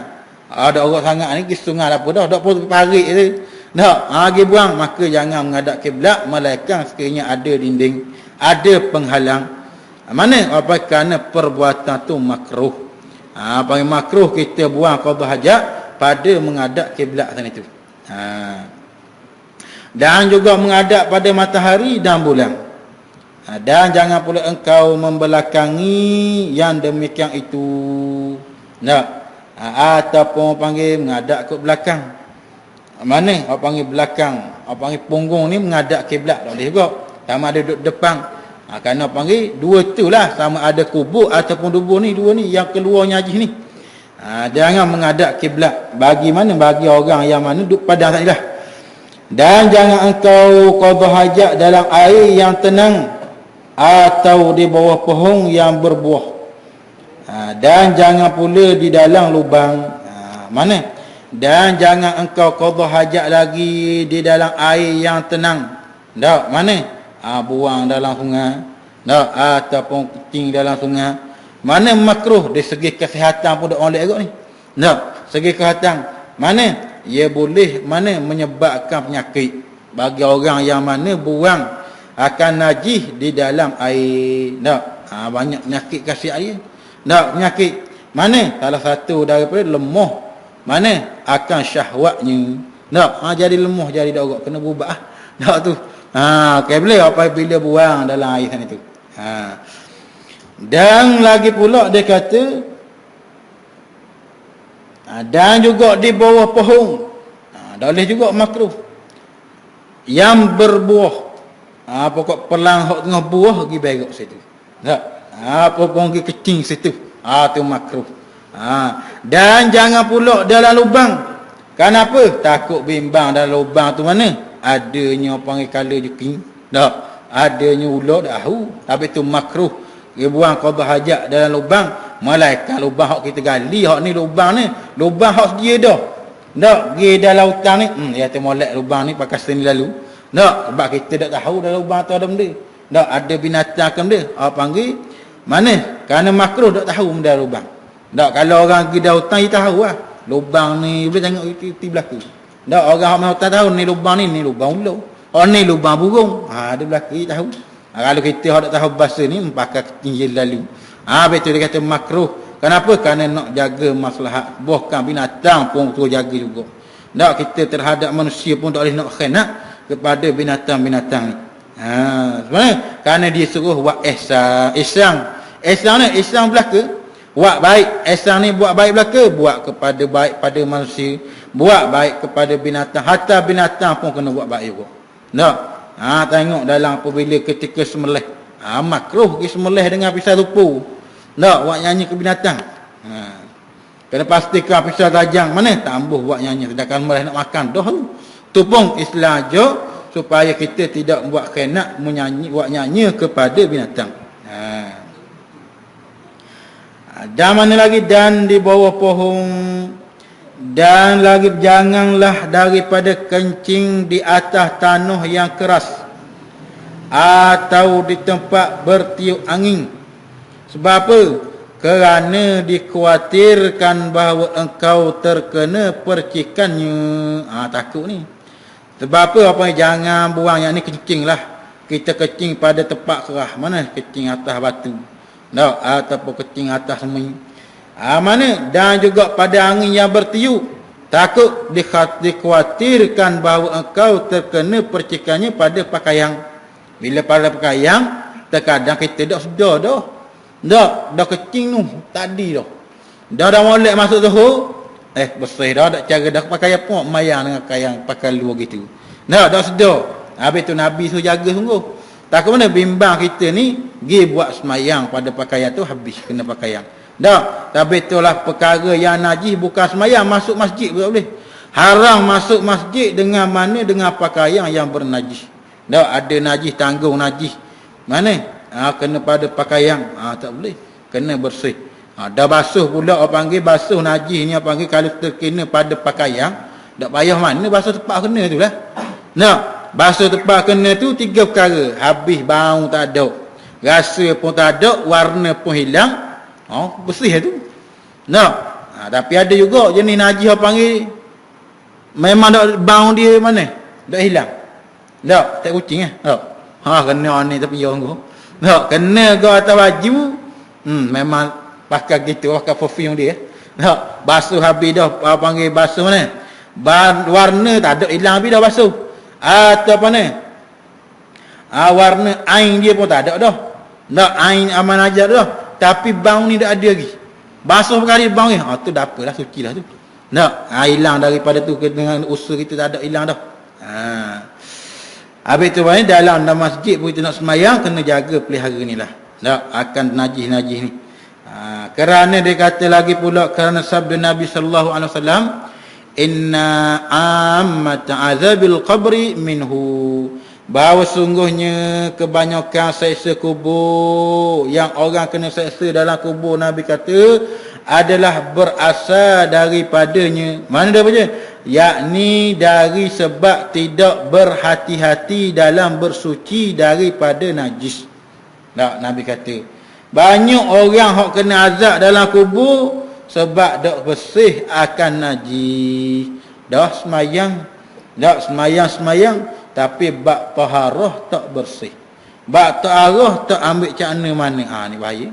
Ada orang sangat ni pergi sungai apa dah. Tak pun parik je. Tak, pergi buang. Maka jangan menghadap kiblat. Melainkan sekiranya ada dinding, ada penghalang. Mana? Apa? Kerana perbuatan tu makruh. Panggil makruh kita buang qada hajat pada menghadap kiblat sana itu. Dan juga menghadap pada matahari dan bulan. Dan jangan pula engkau membelakangi yang demikian itu. Ataupun panggil menghadap ke belakang. Mana? Apa panggil belakang? Apa panggil punggung ni menghadap kiblat. Tak boleh juga. Sama ada duduk depan. Kerana panggil dua tu lah. Sama ada kubur ataupun dubur ni. Dua ni yang keluarnya haji ni. Jangan menghadap kiblat. Bagi mana? Bagi orang yang mana duduk padang tadi lah. Dan jangan engkau qada hajat dalam air yang tenang atau di bawah pohon yang berbuah. Dan jangan pula di dalam lubang. Mana? Dan jangan engkau qada hajat lagi di dalam air yang tenang. Tak, mana? Buang dalam sungai. Tak, ataupun kencing dalam sungai. Mana makruh dari segi kesihatan pun dak orang agak ni. Tak, segi kesihatan. Mana? Ia boleh mana menyebabkan penyakit bagi orang yang mana buang akan najis di dalam air. Tak, banyak penyakit kasih air. Tak, penyakit. Mana? Salah satu daripada lemah. Mana? Akan syahwatnya. Tak, jadi lemah, jadi dak kena berubah. Tak tu. Okay, boleh apabila buang dalam air sana tu. Dan lagi pula dia kata dan juga di bawah pohon. Dah boleh juga makruh. Yang berbuah. Pokok pelang hok tengah buah pergi berak situ. Tak. Pokok pergi kecing situ. Tu makruh. Dan jangan pula dalam lubang. Kenapa? Takut bimbang dalam lubang tu mana? Adanya panggil kala jeking. Tak. Adanya ular dah tahu. Tapi tu makruh. Dia buang qada hajat dalam lubang. Malaikat lubang hak kita gali. Hak ni lubang ni. Lubang hak dia dah. Tak. Pergi dalam hutan ni. Ya tu molek lubang ni pakai seni lalu. Tak. Sebab kita tak tahu dalam lubang tu ada benda. Tak. Ada binatang ke benda. Panggil. Mana? Kerana makruh tak tahu benda lubang. Tak. Kalau orang pergi dalam hutan dia tahu lah. Lubang ni boleh tengok di belakang. Tak. Orang yang hutan tahu ni lubang ni lubang ular. Ni lubang burung. Dia belakang dia tahu. Kalau kita tak tahu bahasa ni pakai ketinggian lalu. Betul dia kata makruh. Kenapa? Kerana nak jaga maslahat. Bukan binatang pun tu jaga juga. Tak, kita terhadap manusia pun tak boleh nak khianat kepada binatang-binatang ni. Sebenarnya kerana dia suruh buat ihsan. Ihsan ni ihsan belaka. Buat baik. Ihsan ni buat baik belaka. Buat kepada baik pada manusia. Buat baik kepada binatang. Hatta binatang pun kena buat baik juga. Tak. Tengok dalam apabila ketika sembelih. Makruh pergi sembelih dengan pisau tupu. Tak, buat nyanyi ke binatang. Kena pastikan pisau tajam mana tambuh buat nyanyi. Sedangkan sembelih nak makan dah tu. Tu pun Islam je supaya kita tidak buat khianat menyanyi buat nyanyi kepada binatang. Dan mana lagi? Dan di bawah pohon. Dan lagi janganlah daripada kencing di atas tanah yang keras atau di tempat bertiup angin. Sebab apa? Kerana dikhawatirkan bahawa engkau terkena percikannya. Takut ni. Sebab apa? Jangan buang yang ni kencing lah. Kita kencing pada tempat keras. Mana kencing atas batu? Tak, ataupun kencing atas semen. Mana? Dan juga pada angin yang bertiup. Takut dikhawatirkan bahawa engkau terkena percikannya pada pakaian. Bila pada pakaian, terkadang kita tak sedar dah. Dah kencing tu tadi dah. Dah molek masuk tu. Bersih dah. Tak cara dah pakai apa. Mayang dengan kain pakai luar gitu. Dah sedar. Habis tu Nabi suruh jaga sungguh. Takut mana bimbang kita ni pergi buat semayang pada pakaian tu habis kena pakaian. Tak, tapi itulah perkara yang najis bukan semayang, masuk masjid pun tak boleh. Haram masuk masjid dengan mana? Dengan pakaian yang bernajis. Tak, ada najis, tanggung najis. Mana? Kena pada pakaian. Tak boleh. Kena bersih. Dah basuh pula, orang panggil basuh najis ni, orang panggil kalau terkena pada pakaian, tak payah mana basuh tempat kena tu lah. Tak, basuh tempat kena tu 3 perkara. Habis bau tak ada. Rasa pun tak ada, warna pun hilang. Bersih tu. Tapi ada juga jenis najis apa panggil memang tak bau dia mana? Tak hilang. Tak kucing kena ni tapi yang go. Kena go atas baju. Memang pakai gitu, pakai perfume dia. Basuh habis dah, apa panggil basuh mana? Warna tak ada hilang habis dah basuh. Atau apa ni? Warna ain dia pun tak ada dah. Ain aman aja dah. Tapi bau ni tak ada lagi. Basuh sekali bau ni. Tu dah apalah, suci lah tu. Hilang daripada tu dengan usaha kita tak ada hilang dah. Habis tu dalam masjid pun kita nak semayang kena jaga pelihara ni lah. Akan najis-najis ni. Kerana dia kata lagi pula kerana sabda Nabi sallallahu alaihi wasallam, inna ammat azabil qabri minhu. bahawa sungguhnya kebanyakan seksa kubur yang orang kena seksa dalam kubur, Nabi kata adalah berasal daripadanya. Mana daripadanya? Yakni dari sebab tidak berhati-hati dalam bersuci daripada najis. Nabi kata banyak orang hok kena azab dalam kubur sebab tak bersih akan najis. Dah semayang tapi bab taharah tak bersih, bab taharah tak ambil cakna mana. Ni bahaya.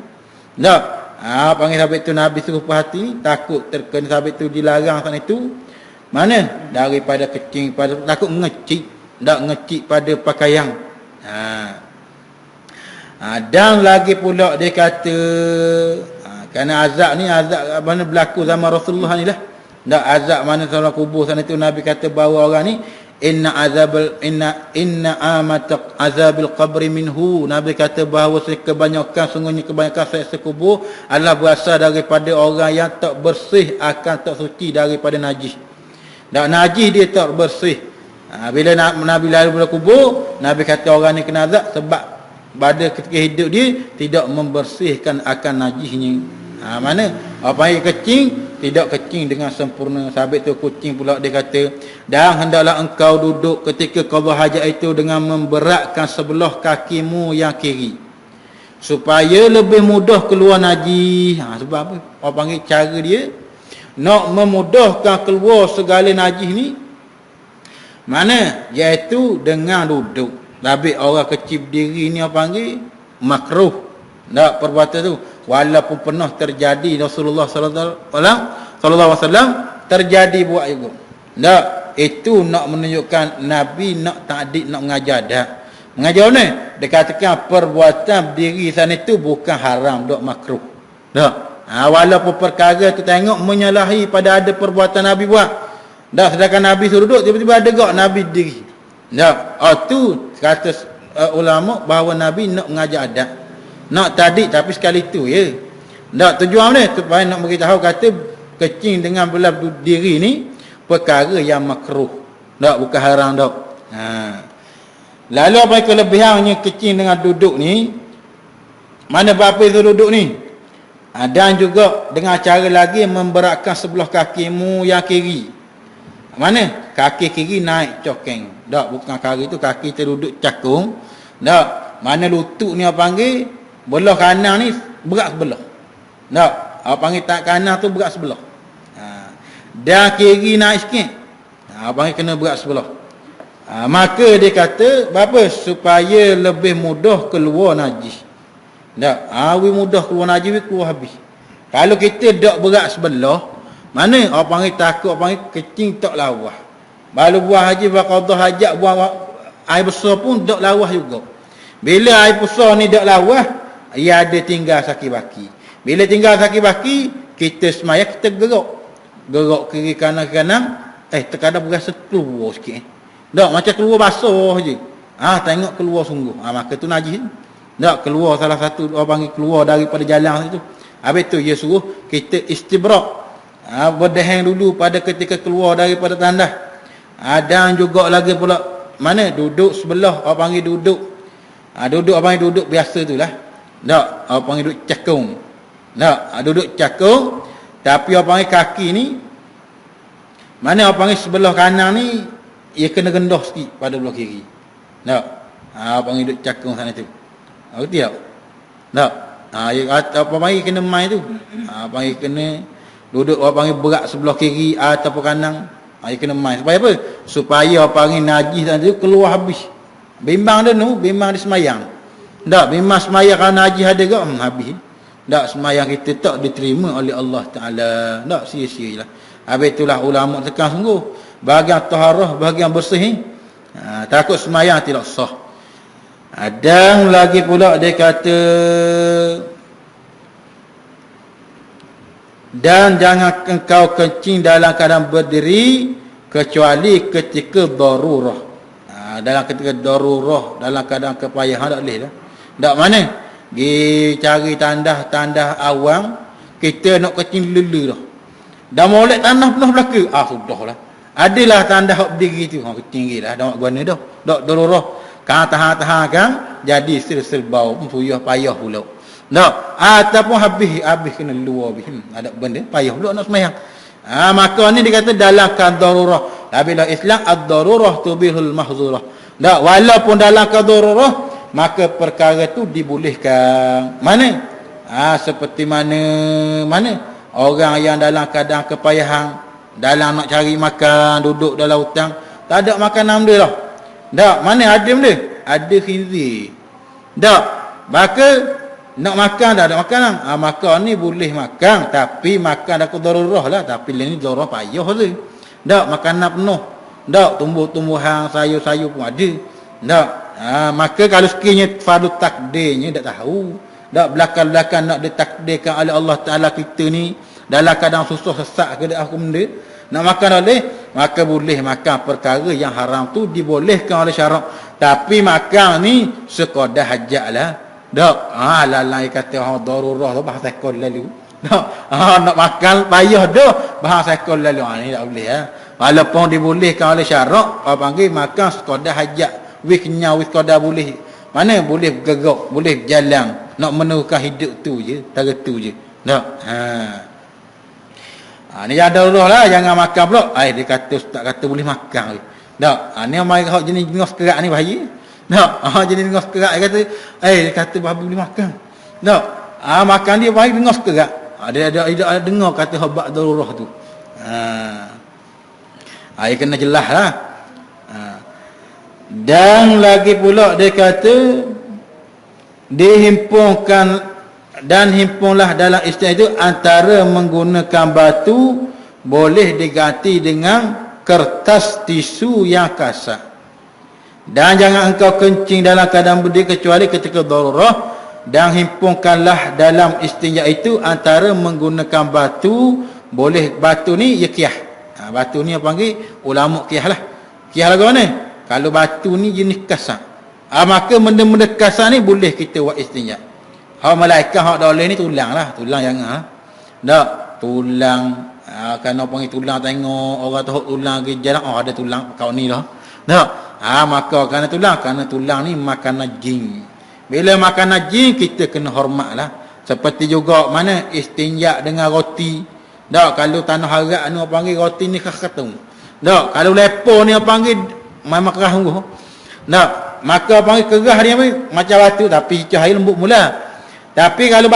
Tak. Panggil sahabat tu Nabi suruh perhati, takut terkena sahabat tu dilarang sana itu. Mana? Daripada kecing, pada takut ngecik, tak ngecik pada pakaian. Dan lagi pula dia kata kerana azab ni azab mana berlaku zaman Rasulullah ni lah. Tak azab mana dalam kubur sana itu, Nabi kata bahawa orang ni inna amat azabil qabri minhu. Nabi kata bahawa sungguhnya kebanyakan seksa kubur adalah berasal daripada orang yang tak bersih akan tak suci daripada najis. Dan najis dia tak bersih. Bila Nabi lalu pada kubur, Nabi kata orang ni kena azab sebab pada ketika hidup dia tidak membersihkan akan najisnya. Mana apa yang kecing tidak kecing dengan sempurna. Sahabat tu kucing pula dia kata, dan hendaklah engkau duduk ketika qada hajat itu dengan memberatkan sebelah kakimu yang kiri supaya lebih mudah keluar najis. Sebab apa? Orang panggil cara dia nak memudahkan keluar segala najis ni, mana iaitu dengan duduk. Tapi orang kecil diri ni orang panggil makruh. Tak perbuatan tu walaupun pernah terjadi Rasulullah sallallahu alaihi wasallam terjadi buat juga. Tak, itu nak menunjukkan Nabi nak takdik, nak mengajar dak. Mengajar ni dia katakan perbuatan diri sana itu bukan haram, dok makruh. Tak. Walaupun perkara tu tengok menyalahi pada ada perbuatan Nabi buat. Tak, sedangkan Nabi suruh duduk tiba-tiba ada gak Nabi diri. Tak. Tu kata ulama bahawa Nabi nak mengajar adab. Nak tadi tapi sekali tu ya. Tak, tujuan ni supaya nak beritahu kata kecing dengan belah diri ni perkara yang makruh. Tak, bukan haram tak. Lalu apa kelebihannya kecing dengan duduk ni? Mana berapa itu duduk ni? Dan juga dengan cara lagi memberatkan sebelah kakimu yang kiri. Mana? Kaki kiri naik cokeng. Tak, bukan kaki tu kaki terduduk cakung. Tak, mana lutut ni apa panggil? Belah kanan ni berat sebelah. Tak, apa panggil tak kanan tu berat sebelah. Dan kiri naik sikit. Apa panggil kena berat sebelah. Maka dia kata apa? Supaya lebih mudah keluar najis. Tak, mudah keluar najis, keluar habis. Kalau kita tak berat sebelah, mana orang panggil takut, orang panggil kecing tak lawah. Baru buah haji, qada hajat, buah air besar pun tak lawah juga. Bila air besar ni tak lawah, ia ada tinggal sakit baki. Bila tinggal sakit baki, kita semaya kita gerak kiri kanan, terkadang berasa keluar sikit. Tak, macam keluar basah je. Tengok keluar sungguh. Maka tu najis. Tak, keluar salah satu orang panggil keluar daripada jalan itu. Habis tu dia suruh kita istibrak. Berdeheng dulu pada ketika keluar daripada tandas. Dan juga lagi pula mana duduk sebelah orang panggil duduk. Duduk orang panggil duduk biasa tu lah. Tak, orang panggil duduk cakung. Tak, duduk cakung. Tapi orang panggil kaki ni, mana orang panggil sebelah kanan ni ia kena rendah sikit pada belah kiri. Tak, orang panggil duduk cakung sana tu. Ngerti tak? Tak. Apa panggil kena mai tu? Panggil kena duduk orang panggil berat sebelah kiri ataupun kanan. Dia kena mai. Supaya apa? Supaya orang panggil najis tadi tu keluar habis. Bimbang dia tu, bimbang dia semayang. Tak, bimbang semayang kalau najis ada ke? Habis. Tak, semayang kita tak diterima oleh Allah Ta'ala. Tak, sia-sia lah. Habis itulah ulama tekan sungguh. Bahagian taharah, bahagian bersih. Takut semayang tidak sah. Dan lagi pula dia kata, dan jangan engkau kencing dalam keadaan berdiri kecuali ketika darurah. Dalam ketika darurah, dalam keadaan kepayahan tak boleh lah. Tak, mana? Pergi cari tandah awam, kita nak kencing lelu dah. Dah molek tanah penuh belaka. Sudahlah. Adalah tandah hak berdiri tu. Kencing lah. Dah nak guna dah. Tak darurah. Kan tahan-tahan kan jadi sil-sil bau puyah payah pula. Tak, ataupun habis kena luar habis. Ada benda payah pula nak sembahyang. Maka ni dikata dalam kadarurah. Bila Islam ad-darurah tubihul mahzurah. Tak, walaupun dalam kadarurah maka perkara tu dibolehkan. Mana? Seperti mana orang yang dalam keadaan kepayahan, dalam nak cari makan, duduk dalam hutang, tak ada makanan dia lah. Tak, mana ada benda? Ada khizi. Tak, maka nak makan dah ada makanan. Makan ni boleh makan, tapi makan dah darurah lah. Tapi ni darurah payah tu. Tak, makanan penuh. Tak, tumbuh-tumbuhan, sayur-sayur pun ada. Tak, maka kalau sekiranya fardu takdirnya tak tahu. Tak, belakang-belakang nak ditakdirkan oleh Allah Ta'ala kita ni dalam keadaan susah sesak ke dak aku benda nak makan boleh, maka boleh makan perkara yang haram tu dibolehkan oleh syarak. Tapi makan ni sekadar hajat lah. Tak, lalai kata darurah tu bahasa ekor lalu. Tak, nak makan payah dah bahasa ekor lalu. Ni tak boleh walaupun dibolehkan oleh syarak, apa panggil makan sekadar hajat, wis kenyang, wis sekadar boleh. Mana boleh bergerak, boleh berjalan, nak meneruskan hidup tu je, cara tu je. Tak, ni ada Allah lah, jangan makan pula. Dia kata ustaz kata boleh makan. Tak, ni mai hak jenis ngos kerak ni bahaya. Tak, jenis ngos kerak dia kata babi boleh makan. Tak, makan dia bahaya ngos kerak. Dia ada dengar kata habaq darurah tu. Dia kena jelas lah. Dan lagi pula dia kata dihimpunkan dan himpunlah dalam istilah itu antara menggunakan batu boleh diganti dengan kertas tisu yang kasar. Dan jangan engkau kencing dalam keadaan berdiri kecuali ketika darurah. Dan himpunkanlah dalam istinja itu antara menggunakan batu. Boleh batu ni ya qiyah. Batu ni apa panggil ulama qiyah lah. Qiyah lagu mana? Kalau batu ni jenis kasar, maka benda-benda kasar ni boleh kita buat istinja. Hak malaikat hak doleh ni tulang lah, tulang jangan. Tak, tulang kan orang panggil tulang, tengok orang tahu tulang ke jalan, ada tulang kau ni lah. Tak, maka kerana tulang ni makanan jin. Bila makanan jin kita kena hormat lah. Seperti juga mana istinja dengan roti. Tak, kalau tanah harat ni orang panggil roti ni khas-khatung. Tak, kalau lepo ni orang panggil memang kerah sungguh. Tak, maka orang panggil kerah dia macam batu tapi cahaya lembut mula. Tapi kalau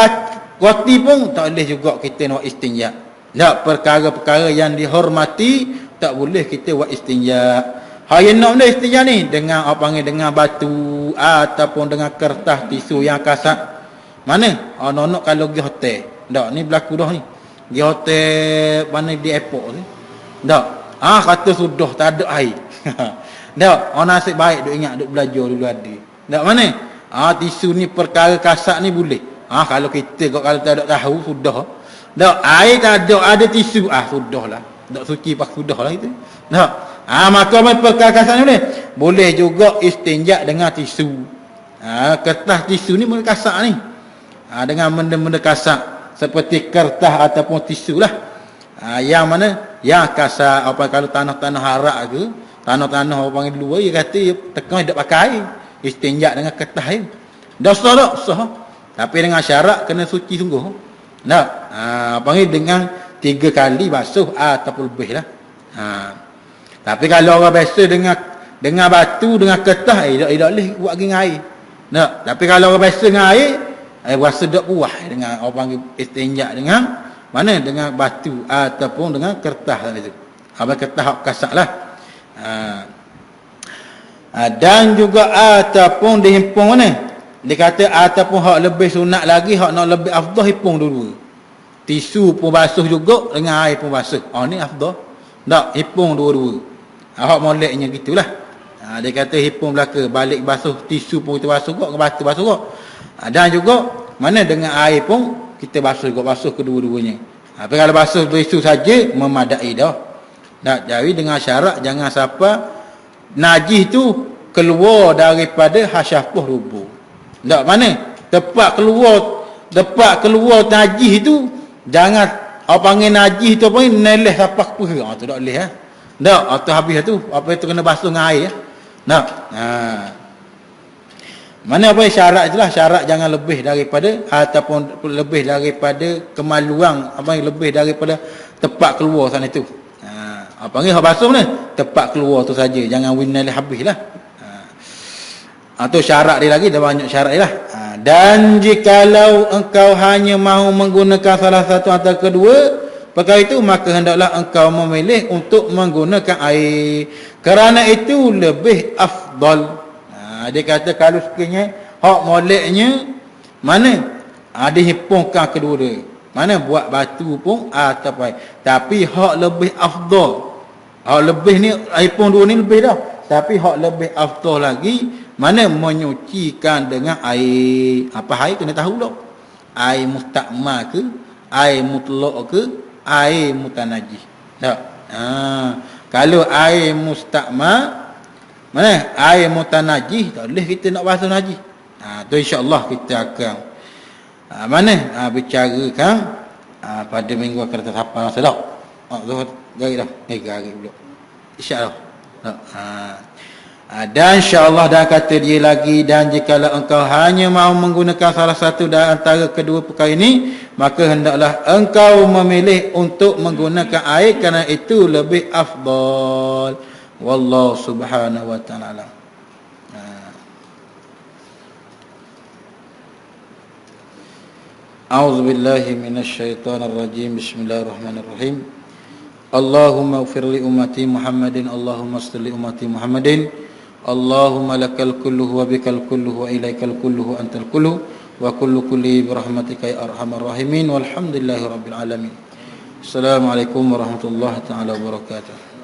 roti pun tak boleh juga kita nak istinja. Tak, perkara-perkara yang dihormati tak boleh kita buat istinja. Yang nak benda istinja ni dengan apa panggil dengan batu ataupun dengan kertas tisu yang kasar. Mana? Nak kalau pergi hotel. Tak, ni berlaku dah ni. Pergi hotel mana di airport ni. Tak. Kata sudah tak ada air. Tak, nasib baik duk ingat duk belajar dulu ada. Tak, mana? Tisu ni perkara kasar ni boleh. Kalau kita kalau tak ada tahu sudah. Tak, air tak ada tisu sudahlah. Tak suci pak sudahlah itu. Tak. Maka perkara kasar ni boleh. Boleh juga istinja dengan tisu. Kertas tisu ni boleh kasar ni. Dengan benda-benda kasar seperti kertas ataupun tisu lah. Yang mana? Yang kasar apa kalau tanah-tanah harak ke, tanah-tanah orang panggil luar, dia kata dia tekan tidak pakai istinja dengan kertas ni. Dosa tak? Sah. Tapi dengan syarat kena suci sungguh. Tak. Panggil dengan 3 kali basuh ataupun lebih lah. Tapi kalau orang biasa dengan batu, dengan kertas, tak boleh buat dengan air. Tak. Tapi kalau orang biasa dengan air, rasa tak puas dengan orang panggil istinja dengan mana? Dengan batu ataupun dengan kertas tadi tu. Kertas hak kasar lah. Dan juga ataupun dihimpun mana? Dia kata ataupun hak lebih sunat lagi, hak nak lebih afdal himpun dulu. Tisu pun basuh juga dengan air pun basuh. Ni afdal. Tak, himpun dua-dua. Hak moleknya gitulah. Dia kata himpun belaka, balik basuh tisu pun kita basuh juga, batu basuh juga. Dan juga mana dengan air pun kita basuh juga, basuh kedua-duanya. Tapi kalau basuh tisu saja memadai dah. Tak, jadi dengan syarat jangan siapa najis tu keluar daripada hasyafah rubuh. Tak, mana? Tepat keluar najis itu jangan apa panggil najis tu apa ni neleh sapak apa tu tak boleh Tak, atau habis tu apa itu kena basuh dengan air Tak. Mana apa syarat jelah, syarat jangan lebih daripada ataupun lebih daripada kemaluan, apa yang lebih daripada tepat keluar sana itu. Apa panggil hak basuh ni? Tepat keluar tu saja, jangan winal habislah. Atau syarat dia lagi, dah banyak syarat dia lah. Dan jikalau engkau hanya mahu menggunakan salah satu atau kedua perkara itu, maka hendaklah engkau memilih untuk menggunakan air, kerana itu lebih afdal. Dia kata kalau sekiranya hak moleknya mana? Dia hipungkan kedua-dua. Mana buat batu pun ataupun air. Tapi hak lebih afdal. Hak lebih ni hipung dua ni lebih dah. Tapi hak lebih afdal lagi mana? Menyucikan dengan air. Apa air kena tahu dah. Air mustakmal ke, air mutlak ke, air mutanajis. Tak. Kalau air mustakmal, mana? Air mutanajis, tak boleh kita nak basuh najis. Tu insya-Allah kita akan bicarakan pada minggu akan datang. Siapa masa dah? Zuhur gari dah. Gari pula. Insya-Allah. Dan insya-Allah, dan kata dia lagi, dan jikalau engkau hanya mahu menggunakan salah satu dari antara kedua perkara ini, maka hendaklah engkau memilih untuk menggunakan air, kerana itu lebih afdal. Wallahu subhanahu wa ta'ala. A'udzu billahi minasy syaithanir rajim. Bismillahirrahmanirrahim. Allahumma ighfir li ummati Muhammadin, Allahumma ighfir li ummati Muhammadin. Allahumma lakal kulluhu wa bikal kulluhu wa ilaikal kulluhu antal kulluhu wa kullu kulli bi rahmatika ya arhamar rahimin. Walhamdulillahi rabbil alamin. Assalamualaikum warahmatullahi taala wabarakatuh.